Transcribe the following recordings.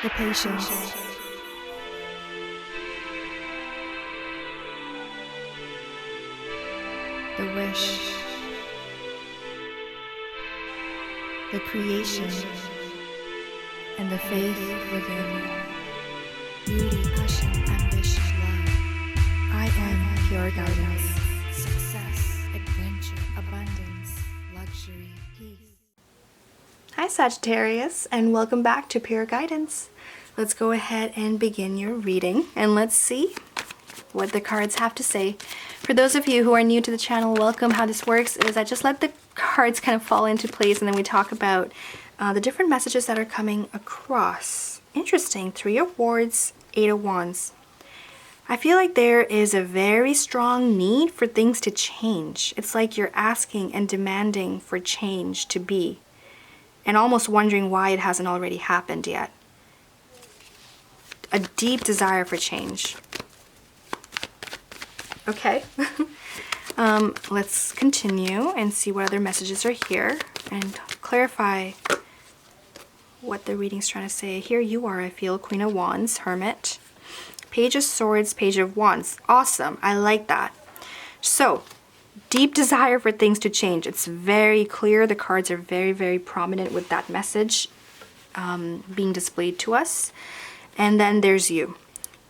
the patience, the wish, the creation, and the faith within. Beauty, passion, ambition, love. I am pure guidance. Success, adventure, abundance, luxury, peace. Hi Sagittarius, and welcome back to Pure Guidance. Let's go ahead and begin your reading, and let's see what the cards have to say. For those of you who are new to the channel, welcome. How this works is I just let the cards kind of fall into place, and then we talk about the different messages that are coming across. Interesting. 3 of Swords, 8 of Wands. I feel like there is a very strong need for things to change. It's like you're asking and demanding for change to be, and almost wondering why it hasn't already happened yet. A deep desire for change. Okay. Let's continue and see what other messages are here and clarify what the reading's trying to say. Here you are, I feel. Queen of Wands, Hermit, Page of Swords, Page of Wands. Awesome. I like that. So, deep desire for things to change. It's very clear. The cards are very, very prominent with that message being displayed to us. And then there's you.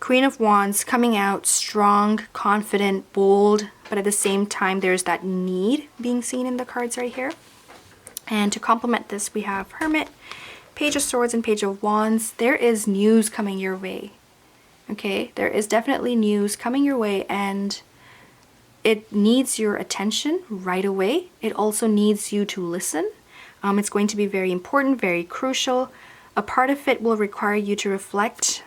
Queen of Wands, coming out strong, confident, bold, but at the same time there's that need being seen in the cards right here. And to complement this, we have Hermit, Page of Swords, and Page of Wands. There is news coming your way. Okay, there is definitely news coming your way, and it needs your attention right away. It also needs you to listen. It's going to be very important, very crucial. A part of it will require you to reflect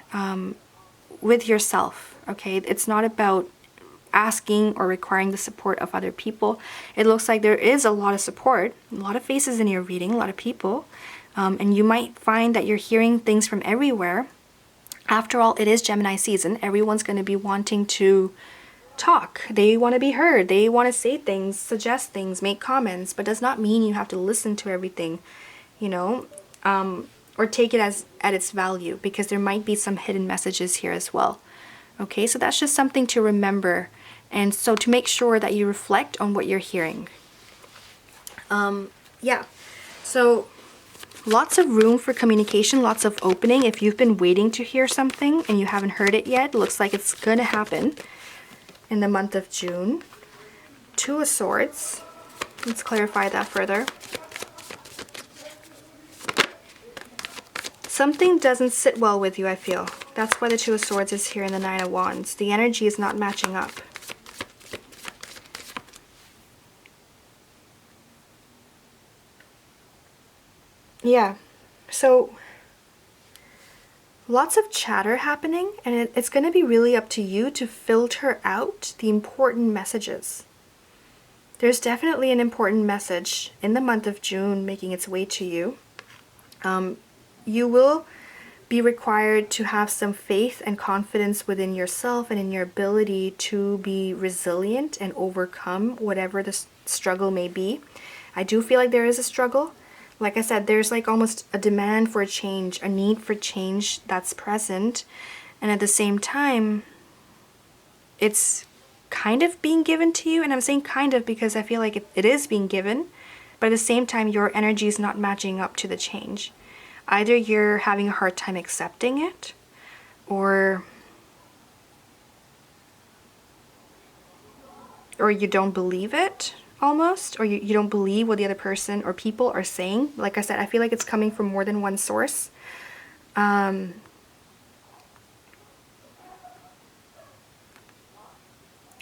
with yourself, okay? It's not about asking or requiring the support of other people. It looks like there is a lot of support, a lot of faces in your reading, a lot of people, and you might find that you're hearing things from everywhere. After all, it is Gemini season. Everyone's going to be wanting to talk. They want to be heard. They want to say things, suggest things, make comments, but does not mean you have to listen to everything, you know, or take it as at its value, because there might be some hidden messages here as well. Okay, so that's just something to remember, and so to make sure that you reflect on what you're hearing. Yeah, so lots of room for communication, lots of opening. If you've been waiting to hear something and you haven't heard it yet, looks like it's going to happen in the month of June. 2 of Swords. Let's clarify that further. Something doesn't sit well with you, I feel. That's why the 2 of Swords is here in the 9 of Wands. The energy is not matching up. Yeah, so lots of chatter happening, and it's going to be really up to you to filter out the important messages. There's definitely an important message in the month of June making its way to you. You will be required to have some faith and confidence within yourself and in your ability to be resilient and overcome whatever the struggle may be. I do feel like there is a struggle. Like I said, there's like almost a demand for a change, a need for change that's present. And at the same time, it's kind of being given to you. And I'm saying kind of because I feel like it is being given. But at the same time, your energy is not matching up to the change. Either you're having a hard time accepting it, or you don't believe it almost, or you don't believe what the other person or people are saying. Like I said, I feel like it's coming from more than one source. What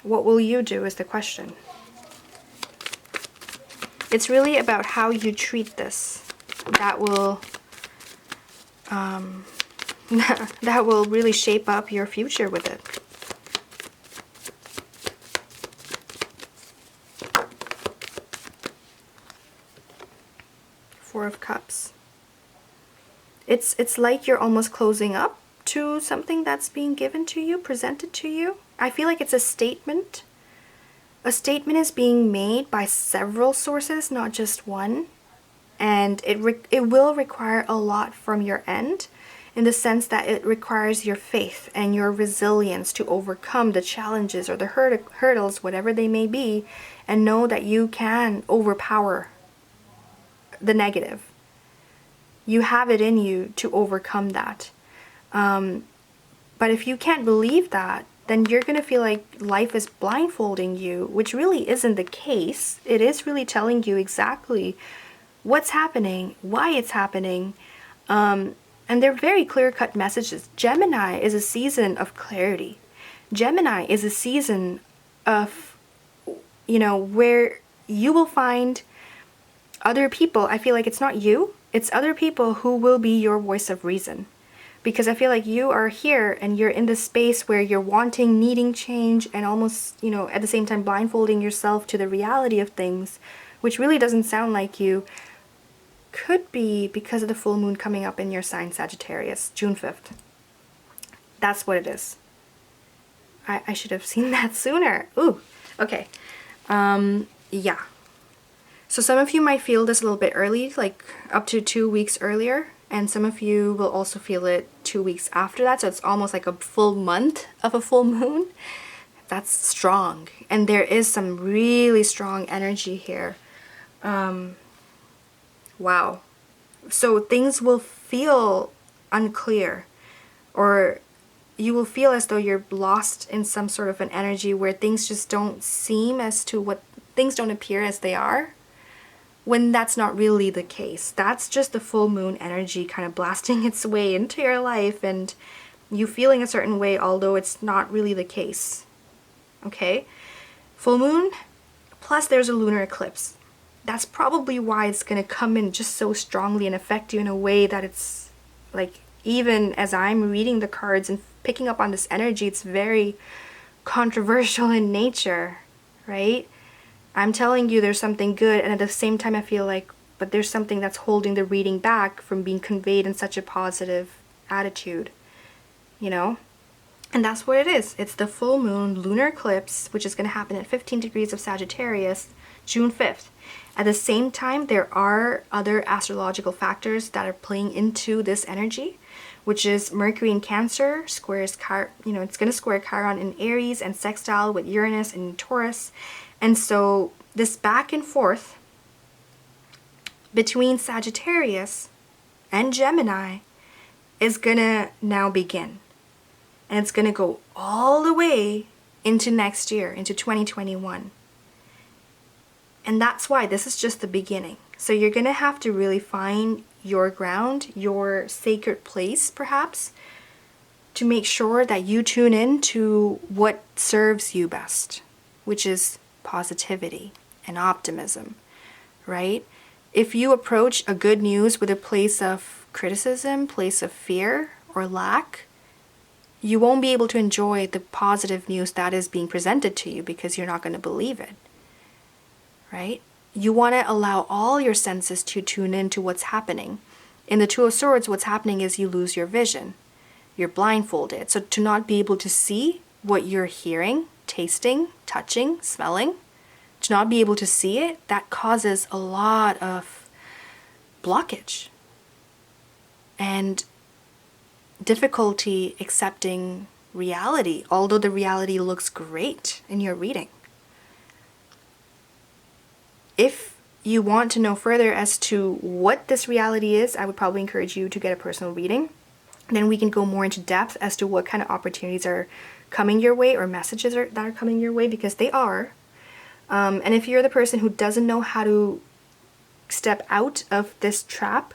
will you do is the question. It's really about how you treat this. That will that will really shape up your future with it. 4 of Cups. It's like you're almost closing up to something that's being given to you, presented to you. I feel like it's a statement. A statement is being made by several sources, not just one. And it will require a lot from your end. in the sense that it requires your faith and your resilience to overcome the challenges or the hurdles, whatever they may be, and know that you can overpower the negative. You have it in you to overcome that. But if you can't believe that, then you're going to feel like life is blindfolding you, which really isn't the case. It is really telling you exactly what's happening, why it's happening. And they're very clear-cut messages. Gemini is a season of clarity. Gemini is a season of, where you will find other people. I feel like it's not you, it's other people who will be your voice of reason. Because I feel like you are here and you're in this space where you're wanting, needing change, and almost, at the same time blindfolding yourself to the reality of things, which really doesn't sound like you. Could be because of the full moon coming up in your sign, Sagittarius, June 5th. That's what it is. I should have seen that sooner. Ooh, okay. Yeah. So some of you might feel this a little bit early, like up to 2 weeks earlier. And some of you will also feel it 2 weeks after that. So it's almost like a full month of a full moon. That's strong. And there is some really strong energy here. Wow. So things will feel unclear, or you will feel as though you're lost in some sort of an energy where things just don't seem as to what things don't appear as they are, when that's not really the case. That's just the full moon energy kind of blasting its way into your life and you feeling a certain way, although it's not really the case. Okay? Full moon, plus there's a lunar eclipse. That's probably why it's going to come in just so strongly and affect you in a way that it's like, even as I'm reading the cards and picking up on this energy, it's very controversial in nature, right? I'm telling you there's something good, and at the same time I feel like, but there's something that's holding the reading back from being conveyed in such a positive attitude, And that's what it is. It's the full moon lunar eclipse, which is going to happen at 15 degrees of Sagittarius, June 5th. At the same time, there are other astrological factors that are playing into this energy, which is Mercury in Cancer squares, it's going to square Chiron in Aries and sextile with Uranus in Taurus. And so this back and forth between Sagittarius and Gemini is going to now begin. And it's going to go all the way into next year, into 2021. And that's why this is just the beginning. So you're going to have to really find your ground, your sacred place, perhaps, to make sure that you tune in to what serves you best, which is positivity and optimism, right? If you approach a good news with a place of criticism, place of fear or lack, you won't be able to enjoy the positive news that is being presented to you because you're not going to believe it, right? You want to allow all your senses to tune in to what's happening. In the Two of Swords, what's happening is you lose your vision. You're blindfolded. So to not be able to see what you're hearing, tasting, touching, smelling, to not be able to see it, that causes a lot of blockage and difficulty accepting reality, although the reality looks great in your reading. If you want to know further as to what this reality is, I would probably encourage you to get a personal reading. Then we can go more into depth as to what kind of opportunities are coming your way or messages that are coming your way, because they are. And if you're the person who doesn't know how to step out of this trap,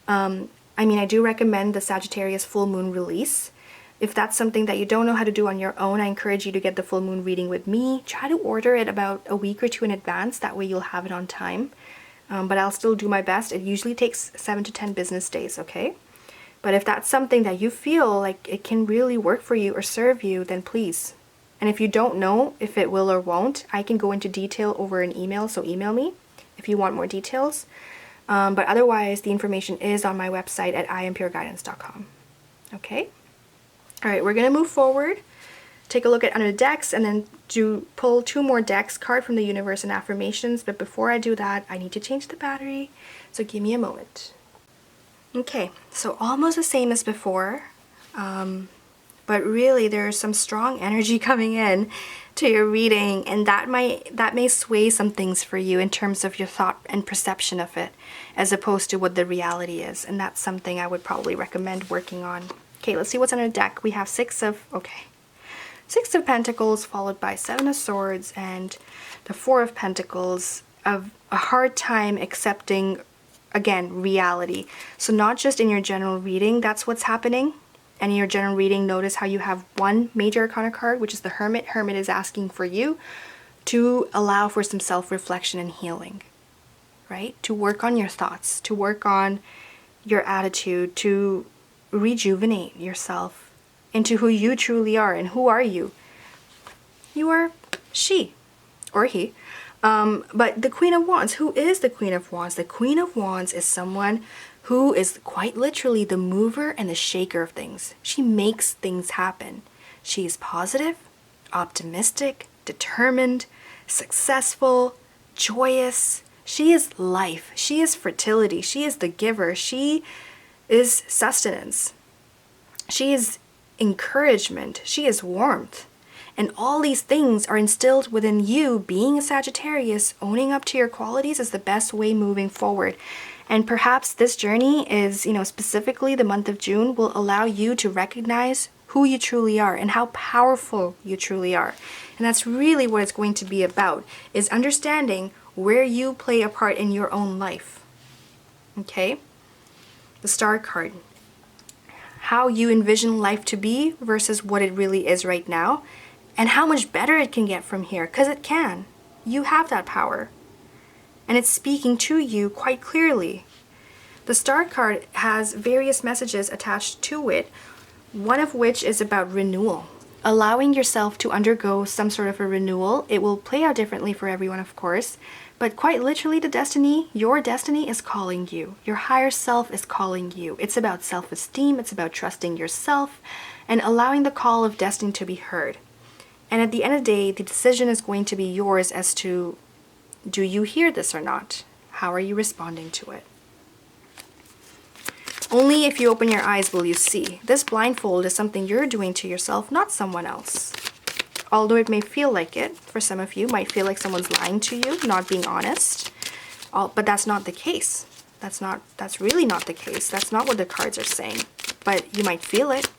I do recommend the Sagittarius full moon release. If that's something that you don't know how to do on your own, I encourage you to get the full moon reading with me. Try to order it about a week or two in advance. That way you'll have it on time. But I'll still do my best. It usually takes 7 to 10 business days, okay? But if that's something that you feel like it can really work for you or serve you, then please. And if you don't know if it will or won't, I can go into detail over an email, so email me if you want more details. But otherwise, the information is on my website at iampureguidance.com. Okay? All right, we're going to move forward, take a look at under the decks, and then pull 2 more decks, card from the universe and affirmations. But before I do that, I need to change the battery, so give me a moment. Okay, so almost the same as before, but really there's some strong energy coming in to your reading, and that may sway some things for you in terms of your thought and perception of it, as opposed to what the reality is, and that's something I would probably recommend working on. Okay, let's see what's on our deck. We have Six of Pentacles followed by Seven of Swords and the Four of Pentacles, of a hard time accepting, again, reality. So not just in your general reading, that's what's happening. And in your general reading, notice how you have one major arcana card, which is the Hermit. Hermit is asking for you to allow for some self-reflection and healing, right? To work on your thoughts, to work on your attitude, to rejuvenate yourself into who you truly are. And who are you? You are she or he. But the Queen of Wands, who is the Queen of Wands? The Queen of Wands is someone who is quite literally the mover and the shaker of things. She makes things happen. She is positive, optimistic, determined, successful, joyous. She is life. She is fertility. She is the giver. She is sustenance. She is encouragement. She is warmth. And all these things are instilled within you. Being a Sagittarius, owning up to your qualities is the best way moving forward. And perhaps this journey is, specifically the month of June will allow you to recognize who you truly are and how powerful you truly are. And that's really what it's going to be about, is understanding where you play a part in your own life. Okay? The Star card. How you envision life to be versus what it really is right now. And how much better it can get from here, because it can. You have that power. And it's speaking to you quite clearly. The Star card has various messages attached to it, one of which is about renewal. Allowing yourself to undergo some sort of a renewal. It will play out differently for everyone, of course, but quite literally your destiny is calling you. Your higher self is calling you. It's about self-esteem, it's about trusting yourself, and allowing the call of destiny to be heard. And at the end of the day, the decision is going to be yours as to, do you hear this or not? How are you responding to it? Only if you open your eyes will you see. This blindfold is something you're doing to yourself, not someone else. Although it may feel like it, for some of you, might feel like someone's lying to you, not being honest. But that's not the case. That's really not the case. That's not what the cards are saying. But you might feel it.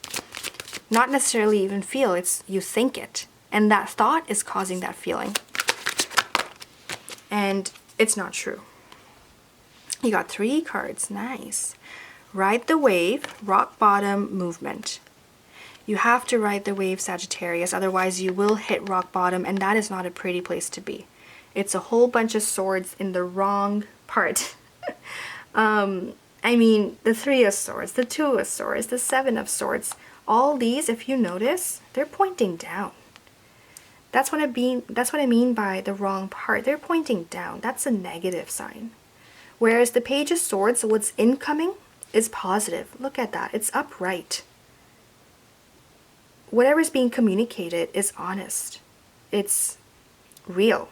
Not necessarily even feel, it's you think it. And that thought is causing that feeling. And it's not true. You got 3 cards. Nice. Ride the wave, rock bottom, movement. You have to ride the wave, Sagittarius, otherwise you will hit rock bottom, and that is not a pretty place to be. It's a whole bunch of swords in the wrong part. The 3 of Swords, the 2 of Swords, the 7 of Swords, all these, if you notice, they're pointing down. That's what I mean by the wrong part. They're pointing down. That's a negative sign. Whereas the Page of Swords, what's incoming, is positive. Look at that. It's upright. Whatever's being communicated is honest. It's real.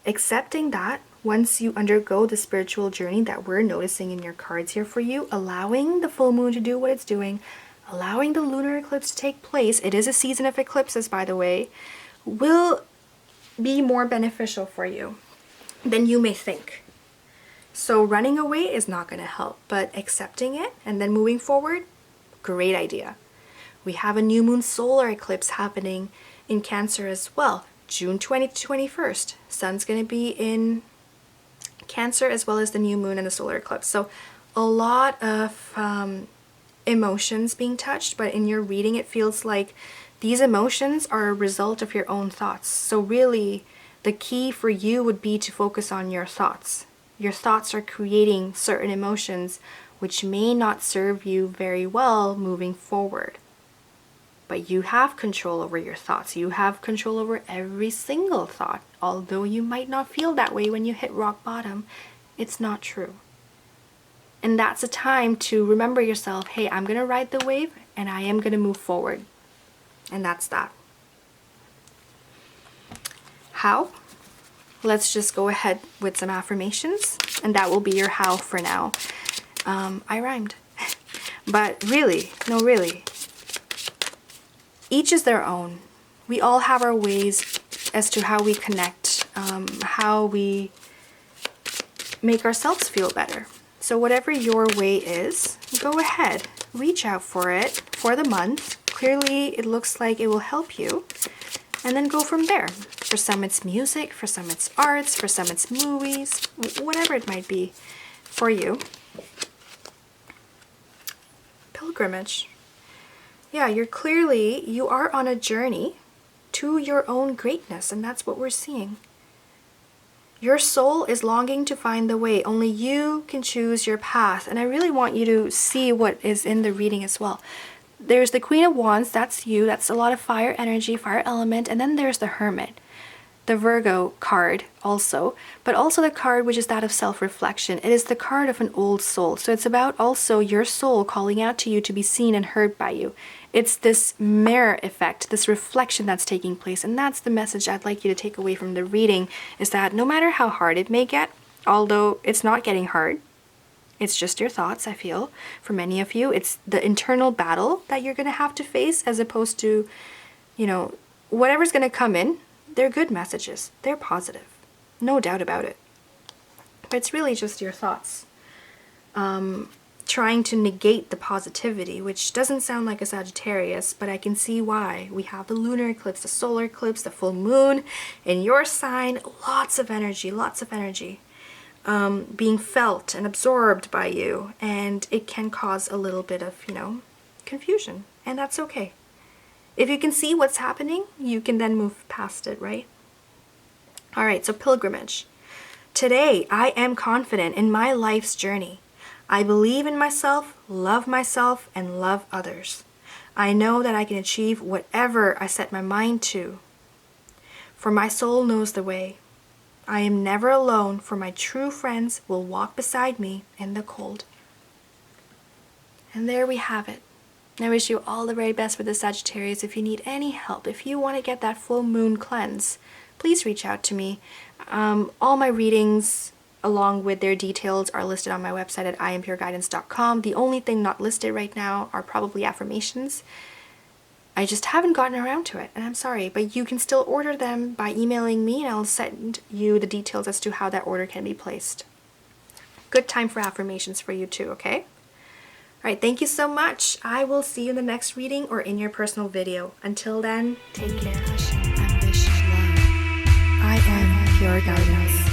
Accepting that, once you undergo the spiritual journey that we're noticing in your cards here for you, allowing the full moon to do what it's doing, allowing the lunar eclipse to take place, it is a season of eclipses, by the way, will be more beneficial for you than you may think. So running away is not going to help, but accepting it and then moving forward, great idea. We have a new moon solar eclipse happening in Cancer as well, June 20th to 21st. Sun's going to be in Cancer as well as the new moon and the solar eclipse. So a lot of emotions being touched, but in your reading it feels like these emotions are a result of your own thoughts. So really the key for you would be to focus on your thoughts. Your thoughts are creating certain emotions which may not serve you very well moving forward. But you have control over your thoughts. You have control over every single thought. Although you might not feel that way when you hit rock bottom, it's not true. And that's a time to remember yourself, hey, I'm going to ride the wave and I am going to move forward. And that's that. How? Let's just go ahead with some affirmations, and that will be your how for now. I rhymed. But really, no, really, each is their own. We all have our ways as to how we connect, how we make ourselves feel better. So whatever your way is, go ahead, reach out for it for the month. Clearly, it looks like it will help you. And then go from there. For some it's music, for some it's arts, for some it's movies, whatever it might be for you. Pilgrimage. Yeah, you are on a journey to your own greatness, and that's what we're seeing. Your soul is longing to find the way. Only you can choose your path. And I really want you to see what is in the reading as well. There's the Queen of Wands, that's you. That's a lot of fire energy, fire element. And then there's the Hermit, the Virgo card also. But also the card which is that of self-reflection. It is the card of an old soul. So it's about also your soul calling out to you to be seen and heard by you. It's this mirror effect, this reflection that's taking place. And that's the message I'd like you to take away from the reading, is that no matter how hard it may get, although it's not getting hard, it's just your thoughts, I feel. For many of you, it's the internal battle that you're going to have to face, as opposed to, you know, whatever's going to come in, they're good messages. They're positive. No doubt about it. But it's really just your thoughts. Trying to negate the positivity, which doesn't sound like a Sagittarius, but I can see why. We have the lunar eclipse, the solar eclipse, the full moon in your sign. Lots of energy, being felt and absorbed by you, and it can cause a little bit of, confusion, and that's okay. If you can see what's happening, you can then move past it, right? All right, so pilgrimage. Today, I am confident in my life's journey. I believe in myself, and love others. I know that I can achieve whatever I set my mind to, for my soul knows the way. I am never alone, for my true friends will walk beside me in the cold. And there we have it. I wish you all the very best with the Sagittarius. If you need any help, if you want to get that full moon cleanse, please reach out to me. All my readings, along with their details, are listed on my website at impureguidance.com. The only thing not listed right now are probably affirmations. I just haven't gotten around to it, and I'm sorry, but you can still order them by emailing me, and I'll send you the details as to how that order can be placed. Good time for affirmations for you too, okay? All right, thank you so much. I will see you in the next reading or in your personal video. Until then, take care and wish love. I am Pure Guidance.